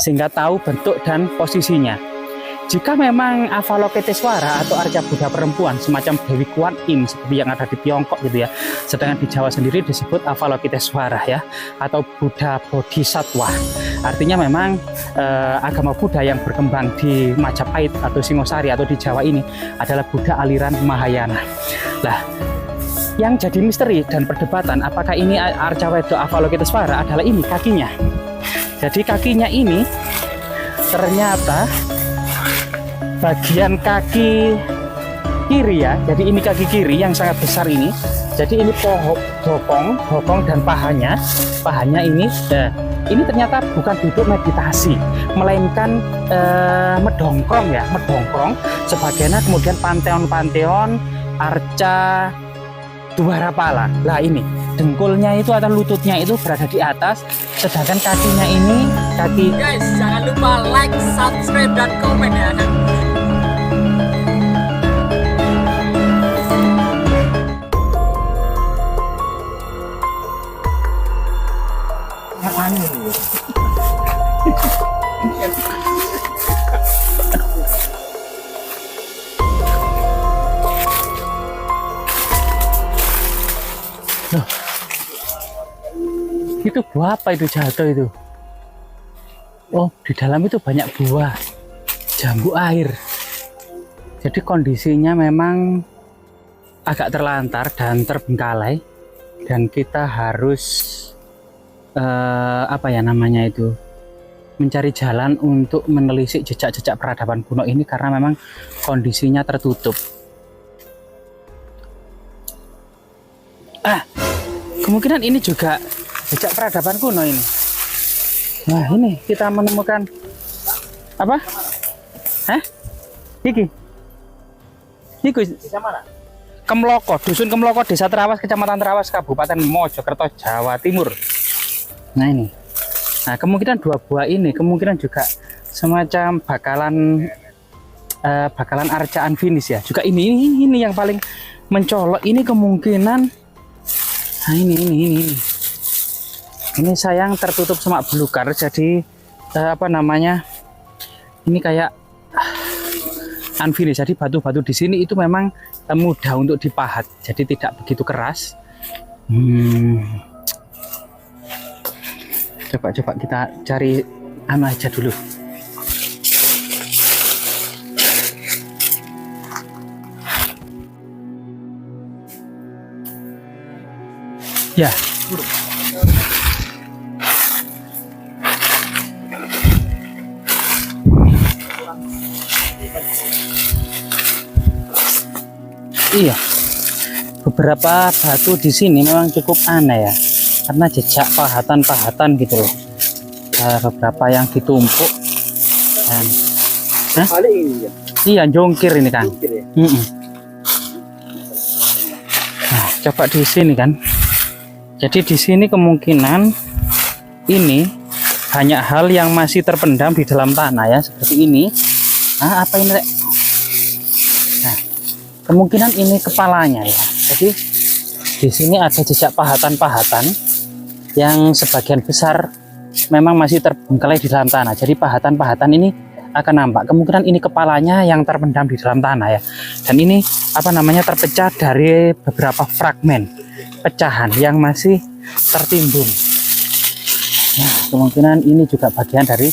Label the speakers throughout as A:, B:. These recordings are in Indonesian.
A: sehingga tahu bentuk dan posisinya. Jika memang Avalokitesvara atau arca Buddha perempuan semacam Dewi Kuan Im seperti yang ada di Tiongkok gitu ya, sedangkan di Jawa sendiri disebut Avalokitesvara ya, atau Buddha Bodhisattva. Artinya memang agama Buddha yang berkembang di Majapahit atau Singosari atau di Jawa ini adalah Buddha aliran Mahayana. Nah, yang jadi misteri dan perdebatan apakah ini arca wedok Avalokitesvara adalah ini kakinya. Jadi kakinya ini ternyata bagian kaki kiri ya, jadi ini kaki kiri yang sangat besar ini. Jadi ini bokong dan pahanya ini, ini ternyata bukan duduk meditasi, melainkan medongkrong ya, medongkrong. Sebagaimana kemudian panteon arca Dwarapala. Nah ini dengkulnya itu atau lututnya itu berada di atas, sedangkan kakinya ini kaki.
B: Guys, jangan lupa like, subscribe, dan komen ya.
A: Loh, itu buah apa itu jatuh itu? Oh, di dalam itu banyak buah jambu air. Jadi kondisinya memang agak terlantar dan terbengkalai, dan kita harus apa ya namanya itu, mencari jalan untuk menelisik jejak-jejak peradaban kuno ini karena memang kondisinya tertutup. Kemungkinan ini juga jejak peradaban kuno ini. Nah ini kita menemukan apa? Iki
B: Desa mana?
A: Kemloko, dusun Kemloko, desa Trawas, kecamatan Trawas, Kabupaten Mojokerto, Jawa Timur. Nah ini, nah kemungkinan dua buah ini kemungkinan juga semacam bakalan arcaan finish ya. Juga ini yang paling mencolok ini kemungkinan. Nah ini sayang tertutup semak belukar, jadi apa namanya, ini kayak unfinished. Jadi batu-batu di sini itu memang mudah untuk dipahat, jadi tidak begitu keras. Coba kita cari anu aja dulu. Ya. Iya. Beberapa batu di sini memang cukup aneh ya, karena jejak pahatan gitu loh. Beberapa yang ditumpuk dan
B: ini ya.
A: Iya, jongkir ini kan.
B: Jongkir ya?
A: Nah, coba di sini kan. Jadi di sini kemungkinan ini banyak hal yang masih terpendam di dalam tanah ya, seperti ini. Nah, apa ini, Rek? Nah, kemungkinan ini kepalanya ya. Jadi di sini ada jejak pahatan-pahatan yang sebagian besar memang masih terbengkalai di dalam tanah. Jadi pahatan-pahatan ini akan nampak. Kemungkinan ini kepalanya yang terpendam di dalam tanah ya. Dan ini apa namanya, terpecah dari beberapa fragmen pecahan yang masih tertimbun. Nah, kemungkinan ini juga bagian dari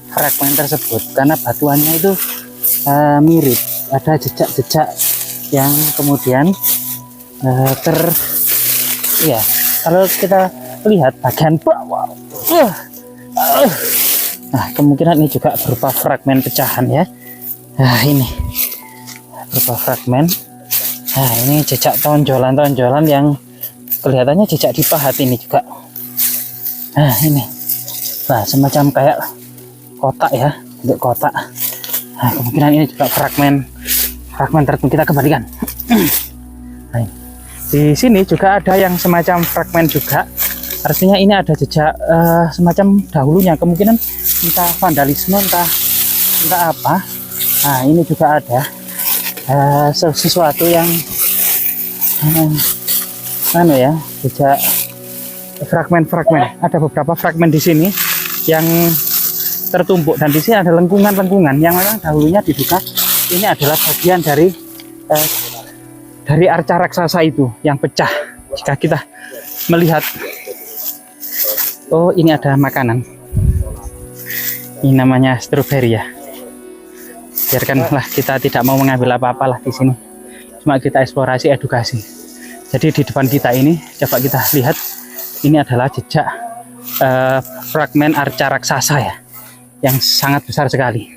A: fragmen tersebut karena batuannya itu mirip. Ada jejak-jejak yang kemudian ya, kalau kita lihat bagian bawah, nah kemungkinan ini juga berupa fragmen pecahan ya. Nah ini berupa fragmen. Nah ini jejak tonjolan-tonjolan yang kelihatannya jejak dipahat ini juga. Nah ini, nah semacam kayak kotak ya, bentuk kotak. Nah kemungkinan ini juga fragmen tertentu. Kita kembalikan. Nah, di sini juga ada yang semacam fragmen juga. Artinya ini ada jejak semacam dahulunya, kemungkinan entah vandalisme, entah apa. Nah ini juga ada sesuatu yang anu ya, jejak fragmen. Ada beberapa fragmen di sini yang tertumpuk, dan di sini ada lengkungan-lengkungan yang memang dahulunya diduga ini adalah bagian dari arca raksasa itu yang pecah. Jika kita melihat, oh ini ada makanan, ini namanya stroberi ya. Biarkanlah, kita tidak mau mengambil apa-apalah di sini, cuma kita eksplorasi, edukasi. Jadi di depan kita ini, coba kita lihat, ini adalah jejak fragmen arca raksasa ya, yang sangat besar sekali.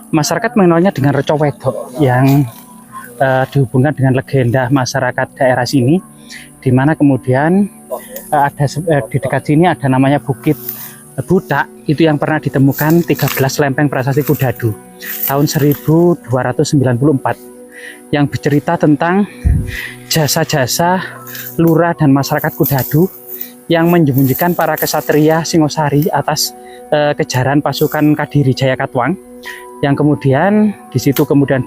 A: Masyarakat mengenalnya dengan Reco Wedok, yang dihubungkan dengan legenda masyarakat daerah sini, di mana kemudian ada di dekat sini ada namanya Bukit Budak, itu yang pernah ditemukan 13 lempeng prasasti Kudadu tahun 1294, yang bercerita tentang jasa-jasa lurah dan masyarakat Kudadu yang menyembunyikan para kesatria Singosari atas kejaran pasukan Kadiri Jayakatwang, yang kemudian di situ kemudian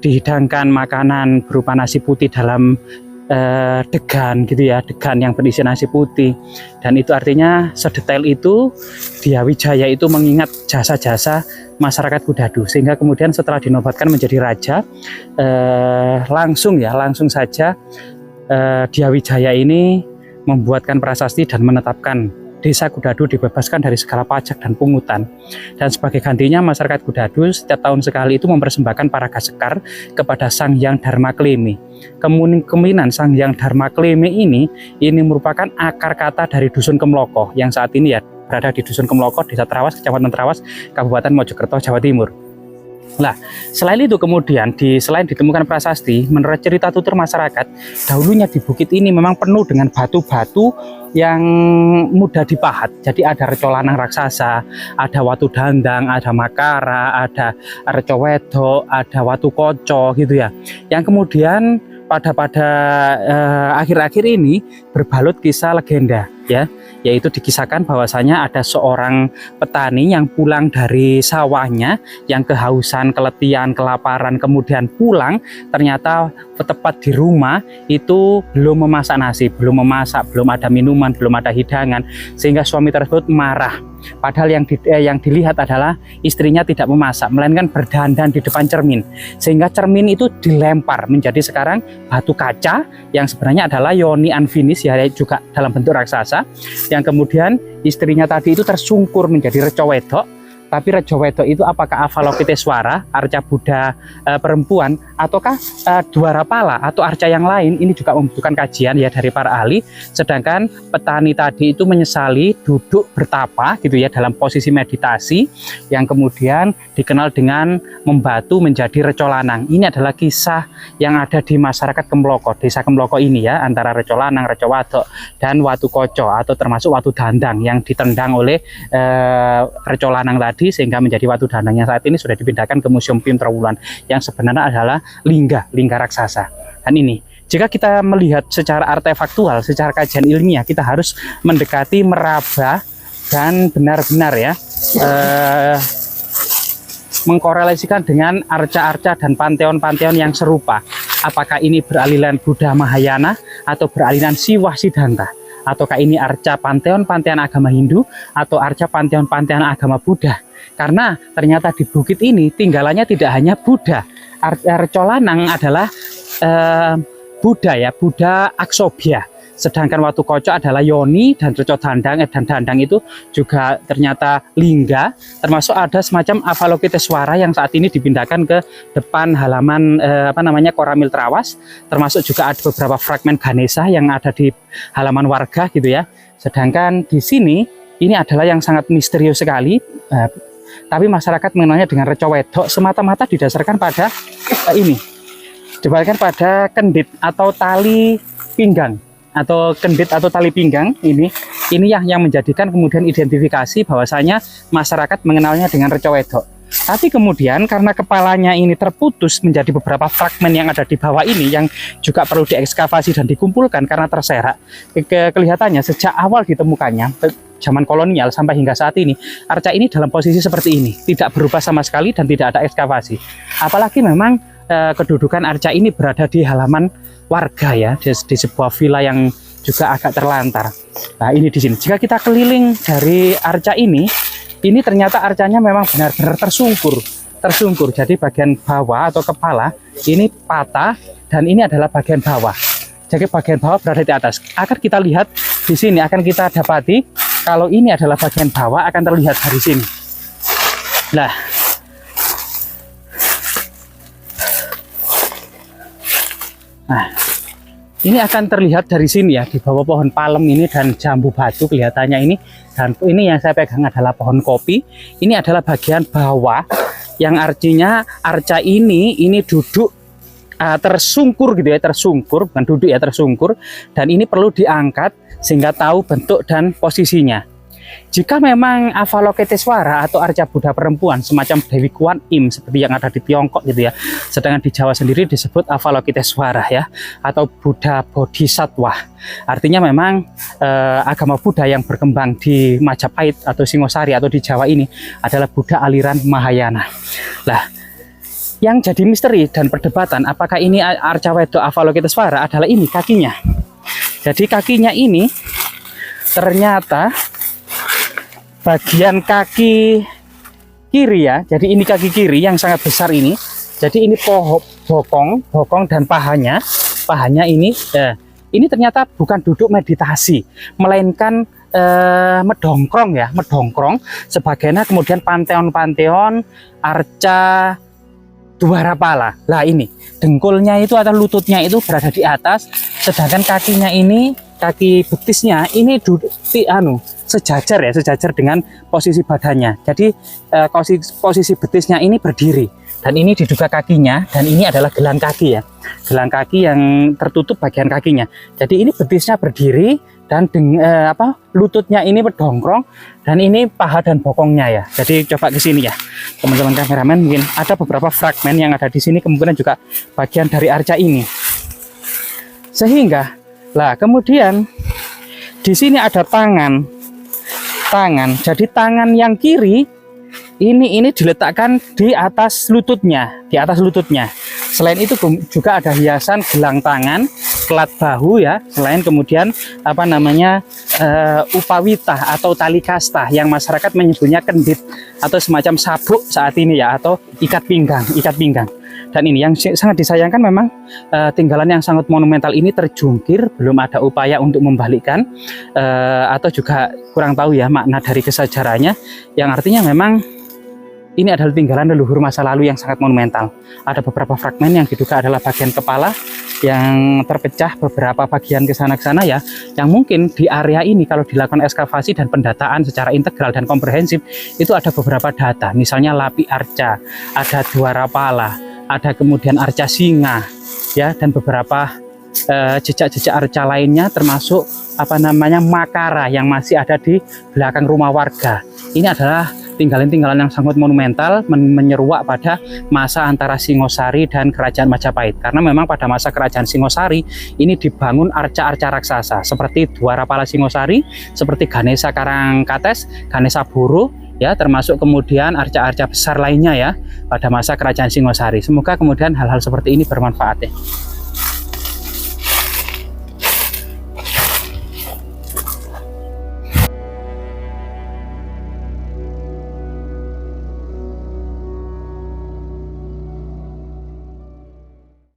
A: dihidangkan makanan berupa nasi putih dalam degan gitu ya, degan yang berisi nasi putih, dan itu artinya sedetail itu Dyah Wijaya itu mengingat jasa-jasa masyarakat Kudadu, sehingga kemudian setelah dinobatkan menjadi raja, langsung saja Dyah Wijaya ini membuatkan prasasti dan menetapkan desa Kudadu dibebaskan dari segala pajak dan pungutan, dan sebagai gantinya masyarakat Kudadu setiap tahun sekali itu mempersembahkan paraga sekar kepada Sang Hyang Dharma Kleme. Kemungkinan Sang Hyang Dharma Kleme ini merupakan akar kata dari Dusun Kemloko yang saat ini ya berada di Dusun Kemloko, Desa Trawas, Kecamatan Trawas, Kabupaten Mojokerto, Jawa Timur. Nah, selain itu kemudian selain ditemukan prasasti, menurut cerita tutur masyarakat, dahulunya di bukit ini memang penuh dengan batu-batu yang mudah dipahat. Jadi ada Reco Lanang raksasa, ada Watu Dandang, ada Makara, ada Reco Wedok, ada Watu Koco gitu ya. Yang kemudian pada akhir-akhir ini berbalut kisah legenda ya, yaitu dikisahkan bahwasanya ada seorang petani yang pulang dari sawahnya yang kehausan, keletihan, kelaparan, kemudian pulang ternyata tepat di rumah itu belum memasak nasi, belum ada minuman, belum ada hidangan, sehingga suami tersebut marah. Padahal yang dilihat adalah istrinya tidak memasak, melainkan berdandan di depan cermin, sehingga cermin itu dilempar menjadi sekarang batu kaca yang sebenarnya adalah yoni unfinished ya, juga dalam bentuk raksasa, yang kemudian istrinya tadi itu tersungkur menjadi Reco Wedok. Tapi Reco Wedok itu apakah Avalokiteswara, arca Buddha perempuan, ataukah Dwarapala atau arca yang lain? Ini juga membutuhkan kajian ya dari para ahli. Sedangkan petani tadi itu menyesali duduk bertapa gitu ya dalam posisi meditasi, yang kemudian dikenal dengan membatu menjadi Reco Lanang. Ini adalah kisah yang ada di masyarakat Kemloko, desa Kemloko ini ya, antara Reco Lanang, Reco Wedok, dan Watu Koco atau termasuk Watu Dandang yang ditendang oleh Reco Lanang tadi, sehingga menjadi Watu Dandang yang saat ini sudah dipindahkan ke Museum Pim Trowulan yang sebenarnya adalah lingga raksasa. Dan ini jika kita melihat secara artefaktual, secara kajian ilmiah, kita harus mendekati, meraba, dan benar-benar ya mengkorelasikan dengan arca-arca dan panteon-panteon yang serupa. Apakah ini beraliran Buddha Mahayana atau beraliran Siwa Siddhanta? Ataukah ini arca panteon-panteon agama Hindu atau arca panteon-panteon agama Buddha? Karena ternyata di bukit ini tinggalannya tidak hanya Buddha. Reco Lanang adalah Buddha ya, Buddha Aksobya. Sedangkan Watu Koco adalah Yoni, dan Reco Dandang dan Dandang itu juga ternyata lingga, termasuk ada semacam Avalokiteswara yang saat ini dipindahkan ke depan halaman Koramil Trawas, termasuk juga ada beberapa fragmen Ganesha yang ada di halaman warga gitu ya. Sedangkan di sini ini adalah yang sangat misterius sekali, tapi masyarakat mengenalnya dengan Reco Wedok semata-mata didasarkan pada dibalikan pada kendit atau tali pinggang, atau kendit atau tali pinggang ini yang menjadikan kemudian identifikasi bahwasanya masyarakat mengenalnya dengan Reco Wedok. Tapi kemudian karena kepalanya ini terputus menjadi beberapa fragmen yang ada di bawah ini yang juga perlu diekskavasi dan dikumpulkan karena terserak, kelihatannya sejak awal ditemukannya zaman kolonial sampai hingga saat ini, arca ini dalam posisi seperti ini, tidak berubah sama sekali dan tidak ada ekskavasi. Apalagi memang kedudukan arca ini berada di halaman warga ya, di sebuah villa yang juga agak terlantar. Nah, ini di sini. Jika kita keliling dari arca ini ternyata arcanya memang benar-benar tersungkur. Jadi bagian bawah atau kepala ini patah dan ini adalah bagian bawah. Jadi bagian bawah berada di atas. Akan kita lihat di sini, akan kita dapati kalau ini adalah bagian bawah akan terlihat dari sini. Nah, ini akan terlihat dari sini ya, di bawah pohon palem ini dan jambu batu kelihatannya ini. Dan ini yang saya pegang adalah pohon kopi. Ini adalah bagian bawah yang artinya arca ini duduk tersungkur gitu ya, bukan duduk ya, tersungkur. Dan ini perlu diangkat sehingga tahu bentuk dan posisinya. Jika memang Avalokitesvara atau arca Buddha perempuan semacam Dewi Kuan Im seperti yang ada di Tiongkok gitu ya, sedangkan di Jawa sendiri disebut Avalokitesvara ya, atau Buddha Bodhisattva. Artinya memang agama Buddha yang berkembang di Majapahit atau Singosari atau di Jawa ini adalah Buddha aliran Mahayana. Lah, yang jadi misteri dan perdebatan apakah ini arca wedok Avalokitesvara adalah ini kakinya. Jadi kakinya ini ternyata bagian kaki kiri ya, jadi ini kaki kiri yang sangat besar ini. Jadi ini bokong dan pahanya ini ternyata bukan duduk meditasi, melainkan medongkrong sebagaimana kemudian panteon arca Dwarapala. Lah ini dengkulnya itu atau lututnya itu berada di atas, sedangkan kakinya ini, kaki betisnya ini duduk sejajar dengan posisi badannya. Jadi posisi betisnya ini berdiri dan ini diduga kakinya, dan ini adalah gelang kaki ya, gelang kaki yang tertutup bagian kakinya. Jadi ini betisnya berdiri dan lututnya ini berdongkrong dan ini paha dan bokongnya ya. Jadi coba ke sini ya teman-teman kameramen, mungkin ada beberapa fragmen yang ada di sini kemungkinan juga bagian dari arca ini. Sehingga lah kemudian di sini ada tangan. Jadi tangan yang kiri ini diletakkan di atas lututnya, Selain itu juga ada hiasan gelang tangan, kelat bahu ya. Selain kemudian upawita atau tali kasta yang masyarakat menyebutnya kendit atau semacam sabuk saat ini ya, atau ikat pinggang. Dan ini yang sangat disayangkan memang tinggalan yang sangat monumental ini terjungkir, belum ada upaya untuk membalikkan atau juga kurang tahu ya makna dari kesejarahnya, yang artinya memang ini adalah tinggalan leluhur masa lalu yang sangat monumental. Ada beberapa fragmen yang diduga adalah bagian kepala yang terpecah beberapa bagian ke sana ya, yang mungkin di area ini kalau dilakukan ekskavasi dan pendataan secara integral dan komprehensif itu ada beberapa data, misalnya Lapi Arca, ada Dwarapala, ada kemudian arca singa ya, dan beberapa jejak-jejak arca lainnya, termasuk makara yang masih ada di belakang rumah warga. Ini adalah tinggalan-tinggalan yang sangat monumental, menyeruak pada masa antara Singosari dan Kerajaan Majapahit. Karena memang pada masa Kerajaan Singosari ini dibangun arca-arca raksasa seperti Dwarapala Singosari, seperti Ganesha Karangkates, Ganesha Buru ya, termasuk kemudian arca-arca besar lainnya ya pada masa Kerajaan Singosari. Semoga kemudian hal-hal seperti ini bermanfaat ya.